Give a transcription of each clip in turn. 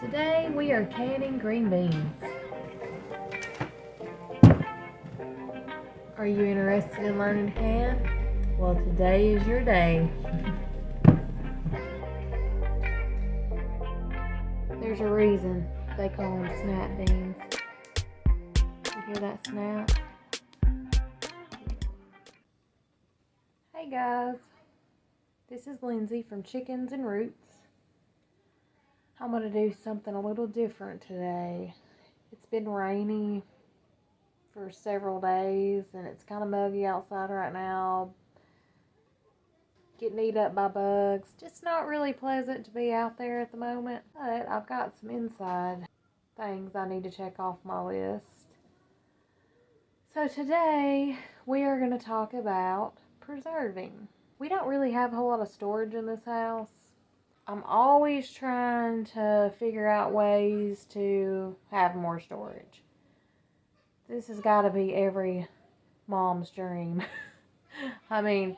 Today we are canning green beans. Are you interested in learning to can? Well, today is your day. There's a reason they call them snap beans. You hear that snap? Hey guys, this is Lindsay from Chickens and Roots. I'm going to do something a little different today. It's been rainy for several days and it's kind of muggy outside right now. Getting eaten up by bugs. Just not really pleasant to be out there at the moment. But I've got some inside things I need to check off my list. So today we are going to talk about preserving. We don't really have a whole lot of storage in this house. I'm always trying to figure out ways to have more storage. This has got to be every mom's dream. I mean,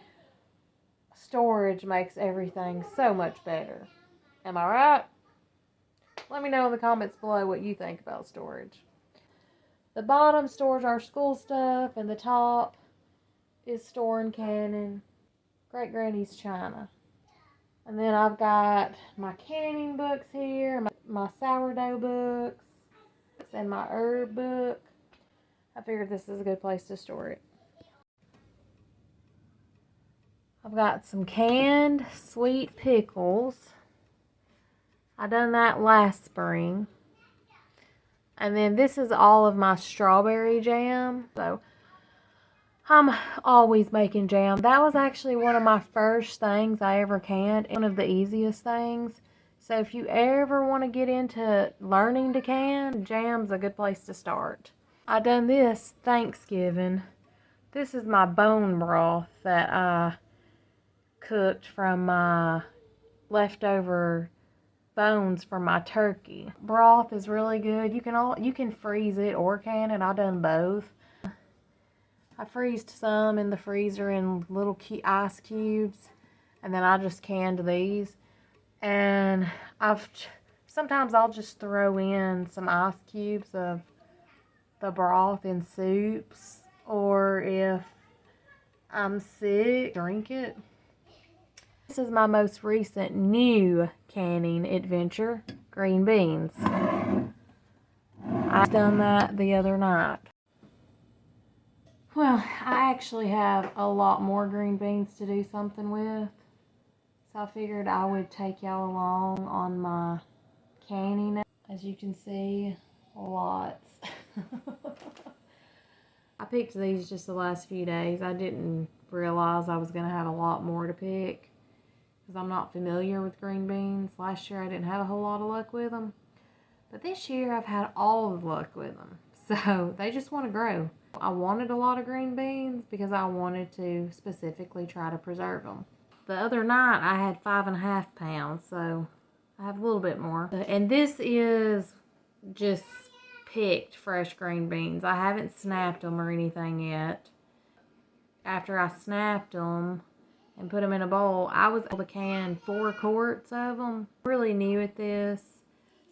storage makes everything so much better. Am I right? Let me know in the comments below what you think about storage. The bottom stores our school stuff, and the top is storing canning Great Granny's china. And then I've got my canning books here, my sourdough books, and my herb book. I figured this is a good place to store it. I've got some canned sweet pickles. I done that last spring. And then this is all of my strawberry jam. So I'm always making jam. That was actually one of my first things I ever canned. One of the easiest things. So if you ever want to get into learning to can, jam's a good place to start. I done this Thanksgiving. This is my bone broth that I cooked from my leftover bones from my turkey. Broth is really good. You can freeze it or can it. I done both. I freezed some in the freezer in little ice cubes, and then I just canned these. And sometimes I'll just throw in some ice cubes of the broth in soups, or if I'm sick, drink it. This is my most recent new canning adventure, green beans. I done that the other night. Well, I actually have a lot more green beans to do something with. So I figured I would take y'all along on my canning. As you can see, lots. I picked these just the last few days. I didn't realize I was going to have a lot more to pick because I'm not familiar with green beans. Last year I didn't have a whole lot of luck with them. But this year I've had all the luck with them. So they just want to grow. I wanted a lot of green beans because I wanted to specifically try to preserve them. The other night I had 5.5 pounds, so I have a little bit more. And this is just picked fresh green beans. I haven't snapped them or anything yet. After I snapped them and put them in a bowl, I was able to can 4 quarts of them. I'm really new at this,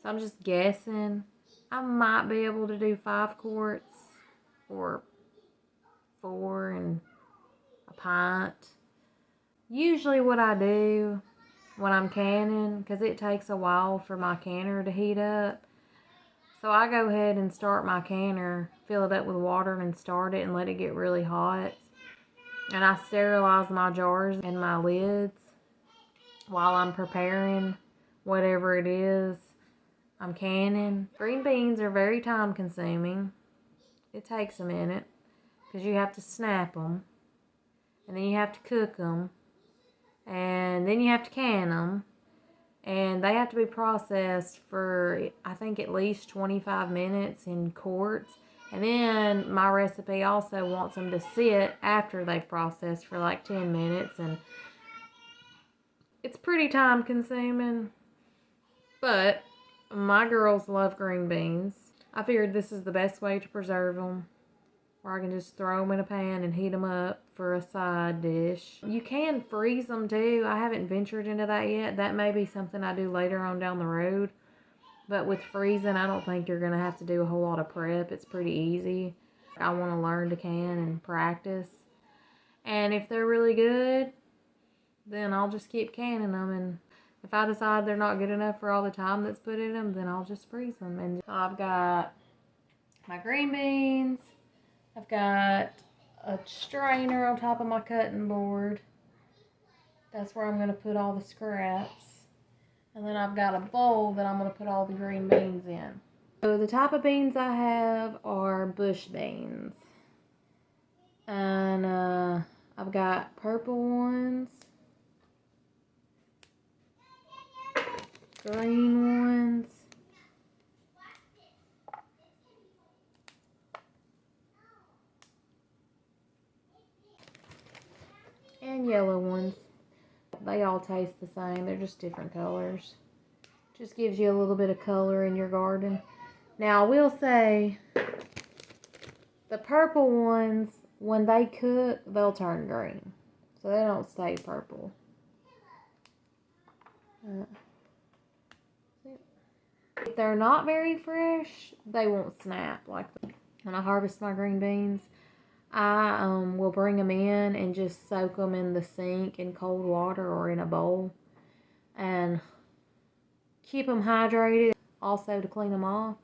so I'm just guessing. I might be able to do 5 quarts or 4 and a pint. Usually what I do when I'm canning, because it takes a while for my canner to heat up, so I go ahead and start my canner, fill it up with water and start it and let it get really hot. And I sterilize my jars and my lids while I'm preparing whatever it is I'm canning. Green beans are very time consuming. It takes a minute because you have to snap them, and then you have to cook them, and then you have to can them, and they have to be processed for, I think, at least 25 minutes in quarts. And then my recipe also wants them to sit after they've processed for like 10 minutes, and it's pretty time consuming, but my girls love green beans. I figured this is the best way to preserve them, where I can just throw them in a pan and heat them up for a side dish. You can freeze them too. I haven't ventured into that yet. That may be something I do later on down the road. But with freezing, I don't think you're going to have to do a whole lot of prep. It's pretty easy. I want to learn to can and practice. And if they're really good, then I'll just keep canning them. And if I decide they're not good enough for all the time that's put in them, then I'll just freeze them. And I've got my green beans. I've got a strainer on top of my cutting board. That's where I'm going to put all the scraps. And then I've got a bowl that I'm going to put all the green beans in. So the type of beans I have are bush beans. And I've got purple ones, green ones, and yellow ones. They all taste the same. They're just different colors. Just gives you a little bit of color in your garden. Now, I will say, the purple ones, when they cook, they'll turn green. So they don't stay purple. If they're not very fresh, they won't snap. Like when I harvest my green beans, I will bring them in and just soak them in the sink in cold water or in a bowl. And keep them hydrated, also to clean them off.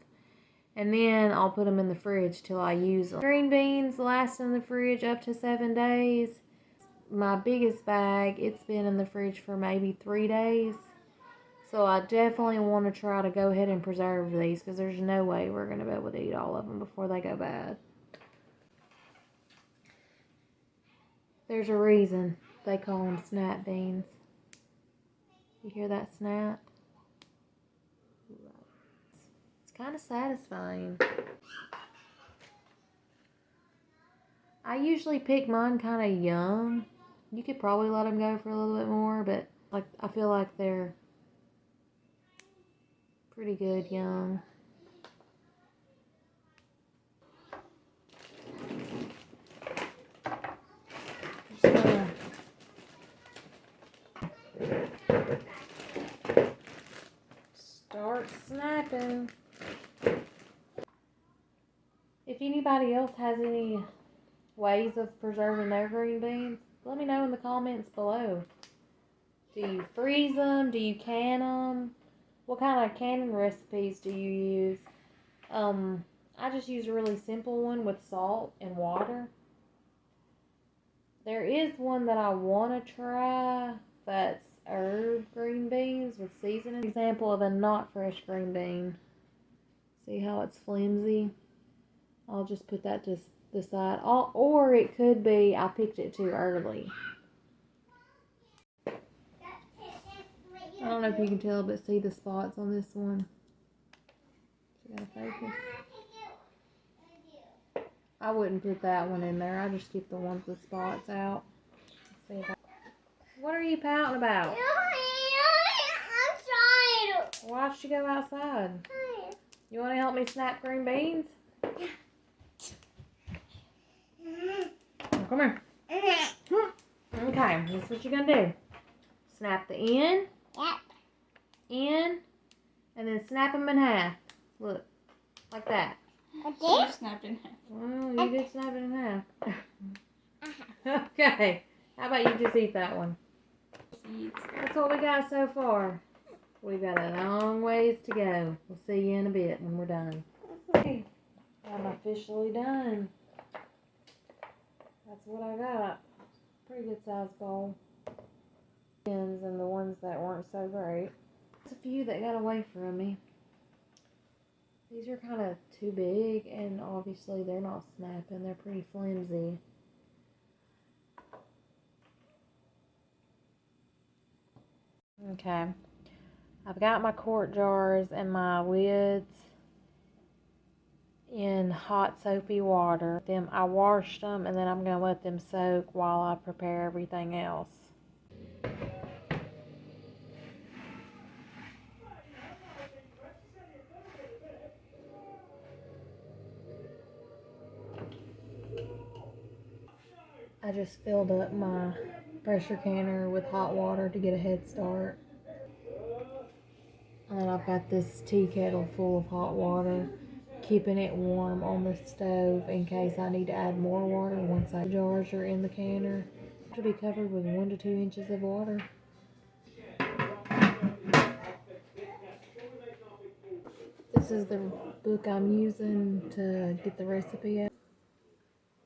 And then I'll put them in the fridge till I use them. Green beans last in the fridge up to 7 days. My biggest bag, it's been in the fridge for maybe 3 days. So I definitely want to try to go ahead and preserve these because there's no way we're going to be able to eat all of them before they go bad. There's a reason they call them snap beans. You hear that snap? It's kind of satisfying. I usually pick mine kind of young. You could probably let them go for a little bit more, but like I feel like they're pretty good young. Just gonna start snapping. If anybody else has any ways of preserving their green beans, let me know in the comments below. Do you freeze them? Do you can them? What kind of canning recipes do you use? I just use a really simple one with salt and water. There is one that I want to try that's herb green beans with seasoning. Example of a not fresh green bean. See how it's flimsy? I'll just put that to the side. Or it could be I picked it too early. I don't know if you can tell, but see the spots on this one? You gotta focus. I wouldn't put that one in there. I just keep the ones with spots out. Let's see if what are you pouting about? I'm trying. Why should you go outside? You want to help me snap green beans? Come here. Okay, this is what you're gonna do. Snap the end. Yep. In, and then snap them in half. Look, like that. Okay. You snapped in half. Well, you did snap it in half. Okay, how about you just eat that one? Seeds. That's what we got so far. We've got a long ways to go. We'll see you in a bit when we're done. Okay, I'm officially done. That's what I got. Pretty good sized bowl. And the ones that weren't so great. There's a few that got away from me. These are kind of too big, and obviously they're not snapping. They're pretty flimsy. Okay. I've got my quart jars and my lids in hot soapy water. Then I washed them, and then I'm going to let them soak while I prepare everything else. I just filled up my pressure canner with hot water to get a head start. And I've got this tea kettle full of hot water, keeping it warm on the stove in case I need to add more water once the jars are in the canner. It should be covered with 1 to 2 inches of water. This is the book I'm using to get the recipe out.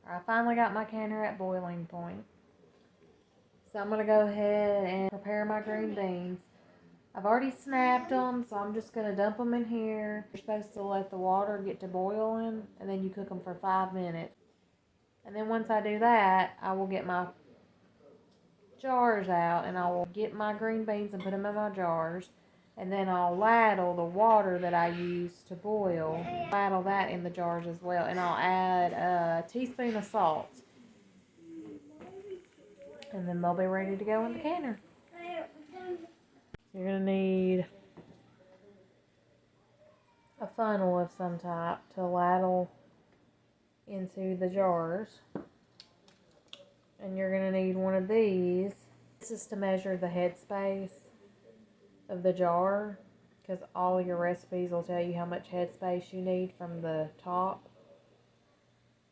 I finally got my canner at boiling point. So I'm going to go ahead and prepare my green beans. I've already snapped them, so I'm just going to dump them in here. You're supposed to let the water get to boiling, and then you cook them for 5 minutes. And then once I do that, I will get my jars out, and I will get my green beans and put them in my jars. And then I'll ladle the water that I use to boil, ladle that in the jars as well. And I'll add a teaspoon of salt. And then they'll be ready to go in the canner. You're going to need a funnel of some type to ladle into the jars. And you're going to need one of these. This is to measure the headspace of the jar, because all your recipes will tell you how much headspace you need from the top.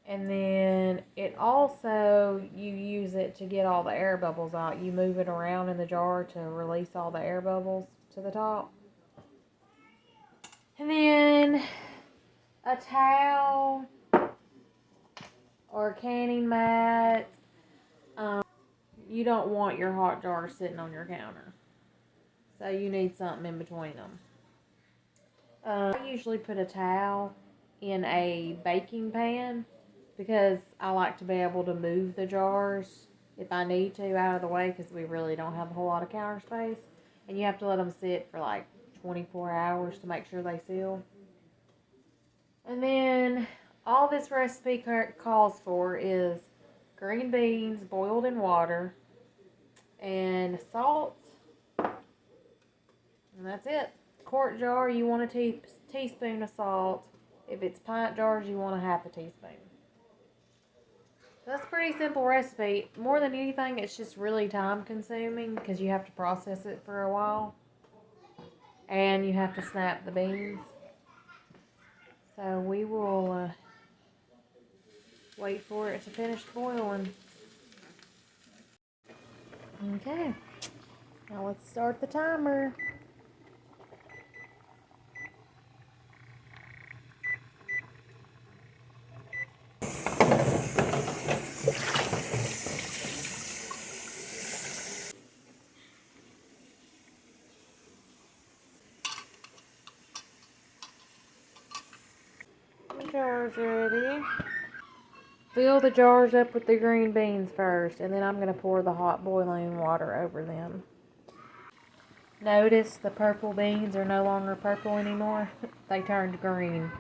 And then it also, you use it to get all the air bubbles out. You move it around in the jar to release all the air bubbles to the top. And then a towel or a canning mat. You don't want your hot jar sitting on your counter, so you need something in between them. I usually put a towel in a baking pan because I like to be able to move the jars if I need to out of the way, because we really don't have a whole lot of counter space. And you have to let them sit for like 24 hours to make sure they seal. And then all this recipe calls for is green beans boiled in water and salt, and that's it. Quart jar, you want a teaspoon of salt. If it's pint jars, you want a half a teaspoon. That's a pretty simple recipe. More than anything, it's just really time consuming because you have to process it for a while. And you have to snap the beans. So we will wait for it to finish boiling. Okay, now let's start the timer. The jar's ready. Fill the jars up with the green beans first, and then I'm going to pour the hot boiling water over them. Notice the purple beans are no longer purple anymore. They turned green.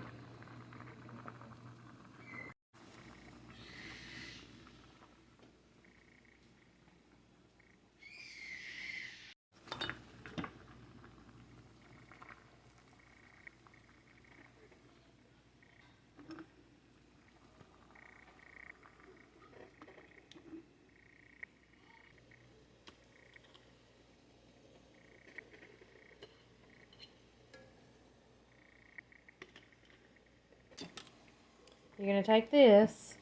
You're going to take this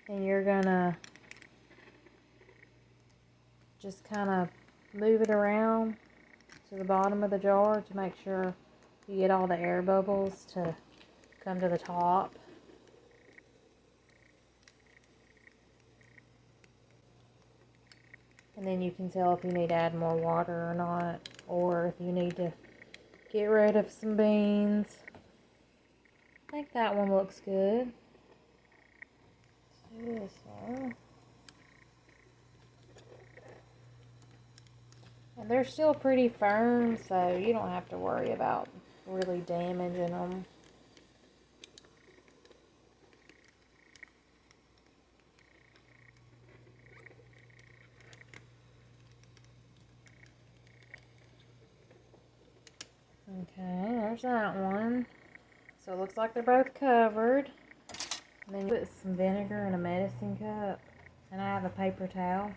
and you're going to just kind of move it around to the bottom of the jar to make sure you get all the air bubbles to come to the top. And then you can tell if you need to add more water or not, or if you need to get rid of some beans. I think that one looks good. Let's do this one. And they're still pretty firm, so you don't have to worry about really damaging them. Okay, there's that one. So it looks like they're both covered. And then you put some vinegar in a medicine cup. And I have a paper towel.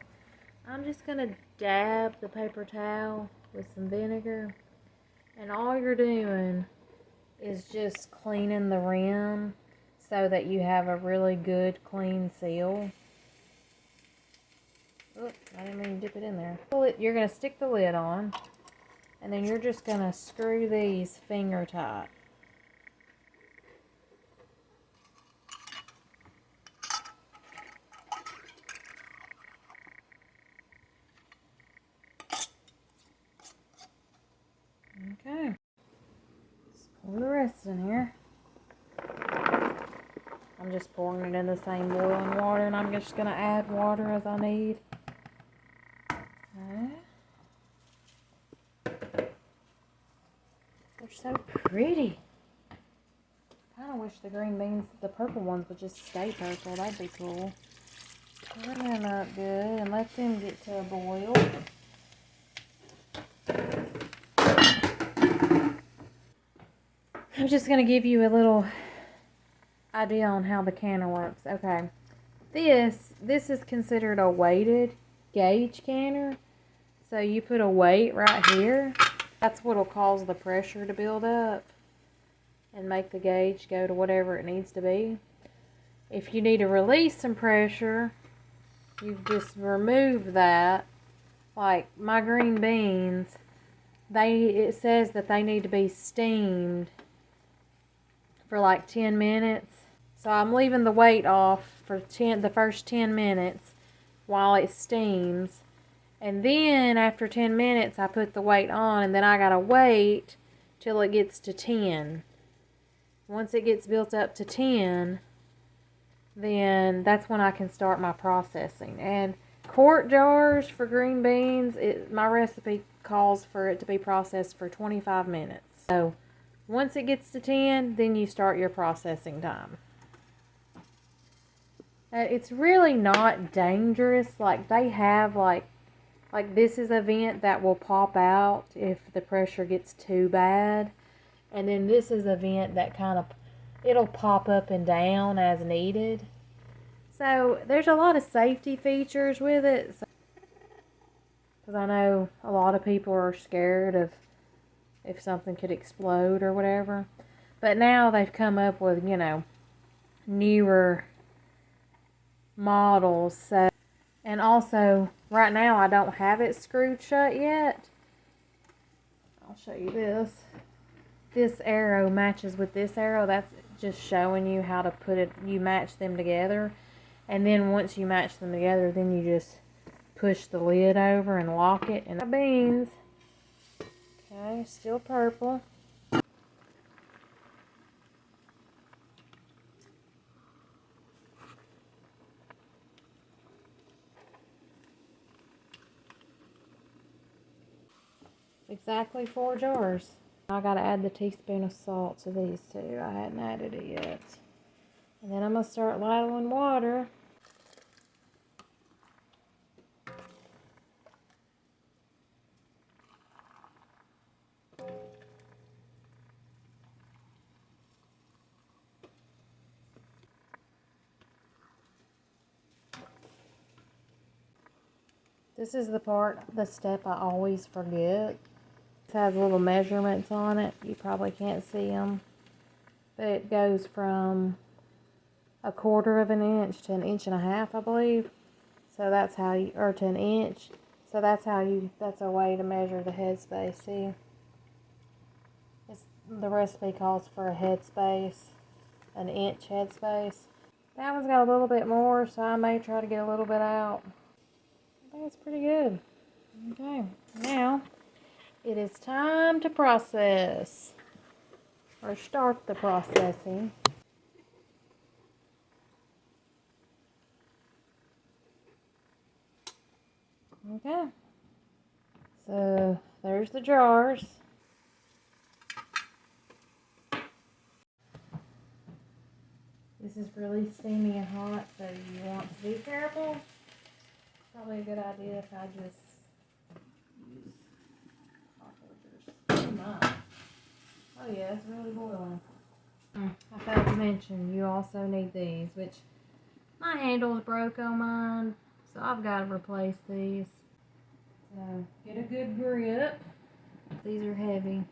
I'm just going to dab the paper towel with some vinegar. And all you're doing is just cleaning the rim so that you have a really good clean seal. Oop, I didn't mean to dip it in there. You're going to stick the lid on, and then you're just going to screw these finger tight. Okay. Let's pour the rest in here. I'm just pouring it in the same boiling water, and I'm just going to add water as I need. Okay. They're so pretty. I kind of wish the green beans, the purple ones, would just stay purple. That'd be cool. Stir them up good and let them get to a boil. I'm just going to give you a little idea on how the canner works. Okay. This is considered a weighted gauge canner. So you put a weight right here. That's what will cause the pressure to build up and make the gauge go to whatever it needs to be. If you need to release some pressure, you just remove that. Like my green beans, it says that they need to be steamed for like 10 minutes. So I'm leaving the weight off for the first 10 minutes while it steams. And then after 10 minutes, I put the weight on, and then I gotta wait till it gets to 10. Once it gets built up to 10, then that's when I can start my processing. And quart jars for green beans, my recipe calls for it to be processed for 25 minutes. So once it gets to 10, then you start your processing time. It's really not dangerous. Like they have like this is a vent that will pop out if the pressure gets too bad. And then this is a vent that it'll pop up and down as needed. So there's a lot of safety features with it. Because I know a lot of people are scared of if something could explode or whatever. But now they've come up with, newer models. So, and also, right now I don't have it screwed shut yet. I'll show you this. This arrow matches with this arrow. That's just showing you how to you match them together. And then once you match them together, then you just push the lid over and lock it. And the beans, okay, still purple. Exactly 4 jars. I gotta add the teaspoon of salt to these two. I hadn't added it yet. And then I'm gonna start ladling water. This is the step I always forget. It has little measurements on it. You probably can't see them. But it goes from 1/4 of an inch to 1.5 inches, I believe. So that's how or to 1 inch. So that's a way to measure the headspace. See? The recipe calls for a headspace, 1 inch headspace. That one's got a little bit more, so I may try to get a little bit out. I think it's pretty good. Okay, now it is time to process or start the processing. Okay, so there's the jars. This is really steamy and hot, so you want to be careful. Probably a good idea if I just use hot filters. Oh my. Oh yeah, it's really boiling. I failed to mention you also need these, which my handles broke on mine, so I've got to replace these. So get a good grip. These are heavy.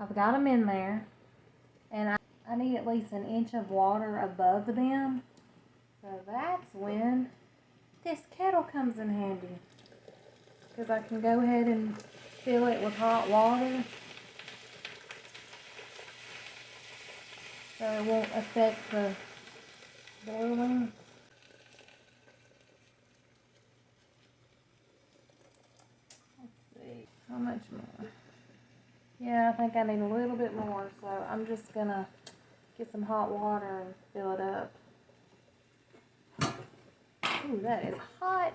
I've got them in there, and I need at least an inch of water above them. So that's when this kettle comes in handy, because I can go ahead and fill it with hot water so it won't affect the boiling. Let's see, how much more? Yeah, I think I need a little bit more, so I'm just gonna get some hot water and fill it up. Ooh, that is hot.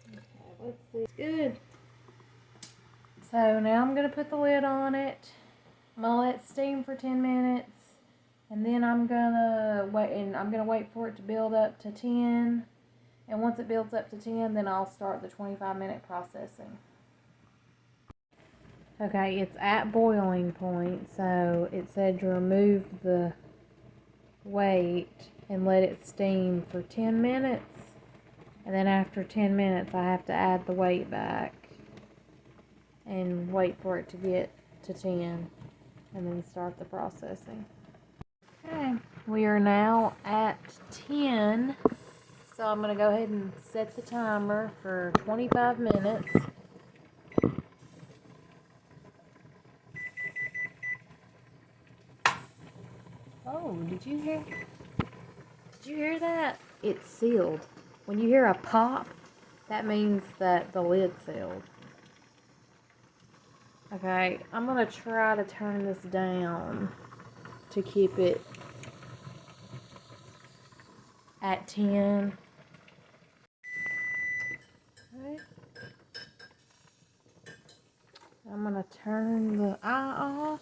Okay, let's see. Good. So now I'm gonna put the lid on it. I'm gonna let it steam for 10 minutes. And then I'm gonna wait for it to build up to 10. And once it builds up to 10, then I'll start the 25-minute processing. Okay, it's at boiling point, so it said to remove the weight and let it steam for 10 minutes. And then after 10 minutes, I have to add the weight back and wait for it to get to 10 and then start the processing. Okay, we are now at 10. So I'm going to go ahead and set the timer for 25 minutes. Oh, did you hear that? It's sealed. When you hear a pop, that means that the lid's sealed. Okay, I'm going to try to turn this down to keep it at 10. Okay. I'm going to turn the eye off.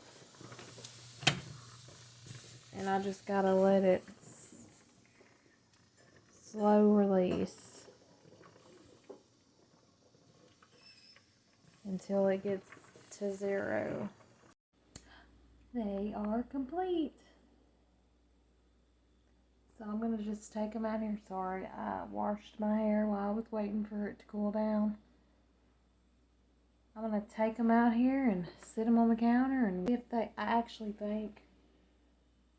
And I just got to let it slow release until it gets to 0. They are complete. So I'm going to just take them out here. Sorry, I washed my hair while I was waiting for it to cool down. I'm going to take them out here and sit them on the counter, and I actually think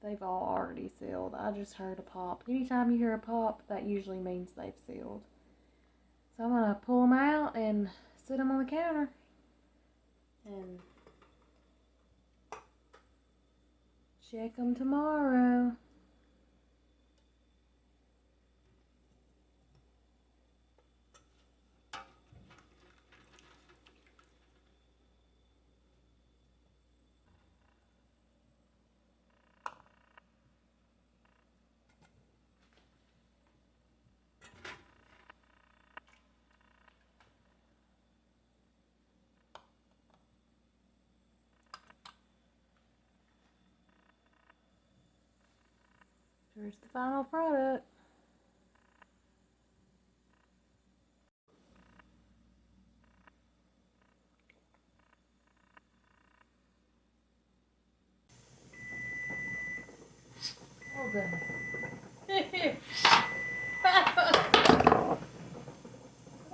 they've all already sealed. I just heard a pop. Anytime you hear a pop, that usually means they've sealed. So I'm going to pull them out and sit them on the counter and check them tomorrow. Here's the final product. Oh goodness.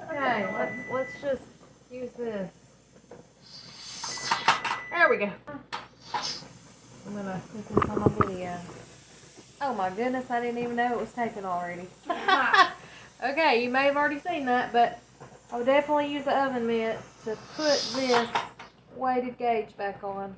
Okay, let's just use this. There we go. I'm gonna put this on my video. Oh my goodness, I didn't even know it was taken already. Okay, you may have already seen that, but I would definitely use the oven mitt to put this weighted gauge back on.